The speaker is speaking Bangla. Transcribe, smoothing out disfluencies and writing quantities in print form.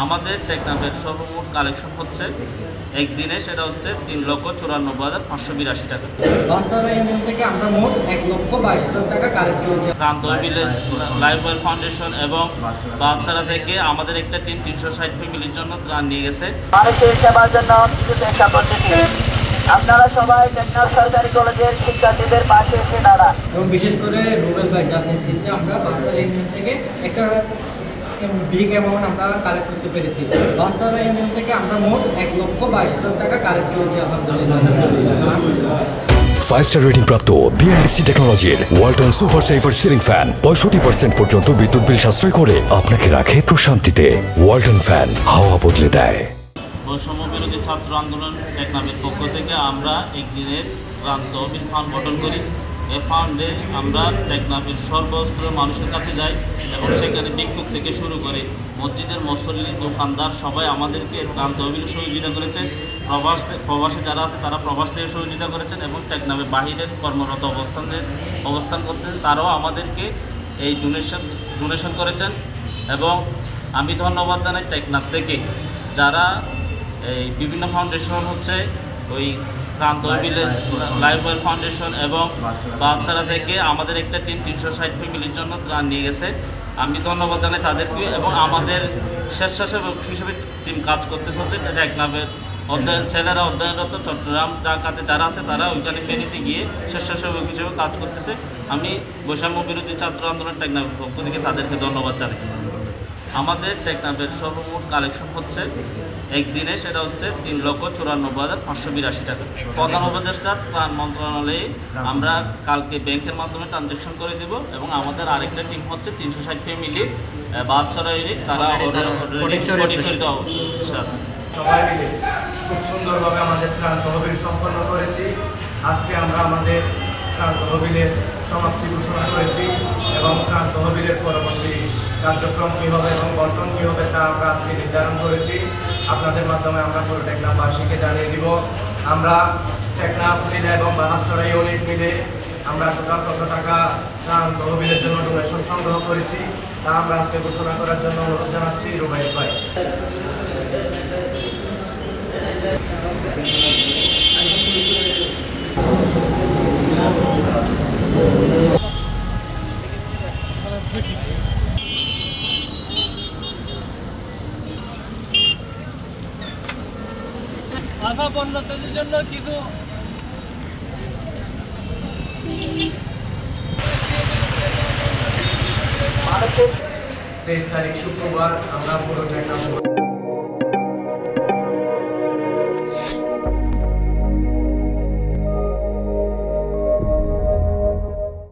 আমাদের টেকনাফের সর্বমোট কালেকশন হচ্ছে একদিনে সেটা হচ্ছে 3,94,582 টাকা। বাচ্চারা ইউনিয়ন থেকে আমরা মোট 1,22,000 টাকা কালেক্ট করেছি। লাইফওয়েল ফাউন্ডেশন এবং বাচ্চারা থেকে আমাদের একটা টিম 360 ফ্যামিলির জন্য ত্রাণ নিয়ে গেছে। মানুষের সেবার জন্য কিছু চেষ্টা করতেছি। আপনারা সবাই টেকনাফ সরকারি কলেজের শিক্ষার্থীদের পাশে এসে দাঁড়ান। এবং বিশেষ করে রুবেল ভাই যার নেতৃত্বে আমরা বাচ্চারা ইউনিয়ন থেকে একটা বিগ অ্যামাউন্ট আমরা কালেক্ট করতে পেরেছি। বাচ্চারা ইউনিয়ন থেকে আমরা মোট 1,22,000 টাকা কালেক্ট করেছি আলহামদুলিল্লাহ। 5-স্টার রেটিং প্রাপ্ত বিএলডিসি টেকনোলজির Walton super saver ceiling fan 65% পর্যন্ত বিদ্যুৎ বিল সাশ্রয় করে আপনাকে রাখে প্রশান্তিতে। ওয়ালটন ফ্যান হাওয়া বদলে দেয়। বৈষম্য বিরোধী ছাত্র আন্দোলন টেকনাফের পক্ষ থেকে আমরা একদিনের ত্রাণ তহবিল ফান্ড গঠন করি। এই ফান্ডে আমরা টেকনাফের সর্বস্তরের মানুষের কাছে যাই এবং সেখানে ভিক্ষুক থেকে শুরু করে মসজিদের মুসল্লি দোকানদার সবাই আমাদেরকে ত্রাণ তহবিল সহযোগিতা করেছেন। প্রবাসে যারা আছে তারা প্রবাস থেকে সহযোগিতা করেছেন এবং টেকনাফের বাহিরের কর্মরত অবস্থান করতেন তারাও আমাদেরকে এই ডোনেশন করেছেন। এবং আমি ধন্যবাদ জানাই টেকনাফ থেকে যারা এই বিভিন্ন ফাউন্ডেশন হচ্ছে ওই ত্রাণ তহবিলের লাইফওয়েল ফাউন্ডেশন এবং বাচ্চারা থেকে আমাদের একটা টিম 360 ফ্যামিলির জন্য ত্রাণ নিয়ে গেছে। আমি ধন্যবাদ জানাই তাদেরকে এবং আমাদের স্বেচ্ছাসেবক হিসেবে টিম কাজ করতে চলছে। টেকনাফের ছেলেরা অধ্যয়নরত চট্টগ্রাম ঢাকাতে যারা আছে তারা ওইখানে ফেনীতে গিয়ে স্বেচ্ছাসেবক হিসেবে কাজ করতেছে। আমি বৈষম্য বিরোধী ছাত্র আন্দোলন টেকনাফের পক্ষ থেকে তাদেরকে ধন্যবাদ জানাই। আমাদের টেকনাফের সর্বমোট কালেকশন হচ্ছে একদিনে সেটা হচ্ছে 3,94,582 টাকা। প্রধান উপদেষ্টা ত্রাণ মন্ত্রণালয়ে আমরা কালকে ব্যাংকের মাধ্যমে ট্রানজ্যাকশন করে দিব এবং আমাদের আরেকটা টিম হচ্ছে 360 ফ্যামিলি বাচ্চারা ইউনিট তারা আছে। সবাই মিলে খুব সুন্দরভাবে আমাদের ত্রাণ তহবিল সম্পন্ন করেছি। আজকে আমরা আমাদের ত্রাণ তহবিলের সমাপ্তি ঘোষণা করেছি এবং ত্রাণ তহবিলের পরবর্তী কার্যক্রম কী হবে এবং গঠন কী হবে তা আমরা আজকে নির্ধারণ করেছি। আপনাদের মাধ্যমে আমরা পুরো টেকনাফবাসীকে জানিয়ে দিব। আমরা টেকনাফ মিলে এবং বাহাতছড়া ইউনিট মিলে আমরা টোটাল কত টাকা ত্রাণ তহবিলের জন্য ডোনেশন সংগ্রহ করেছি তা আমরা আজকে ঘোষণা করার জন্য অনুরোধ জানাচ্ছি রুবাই ভাই। আশা বন্যাদের জন্য কিছু 23 তারিখ শুক্রবার আমরা পুরো টেকনাফ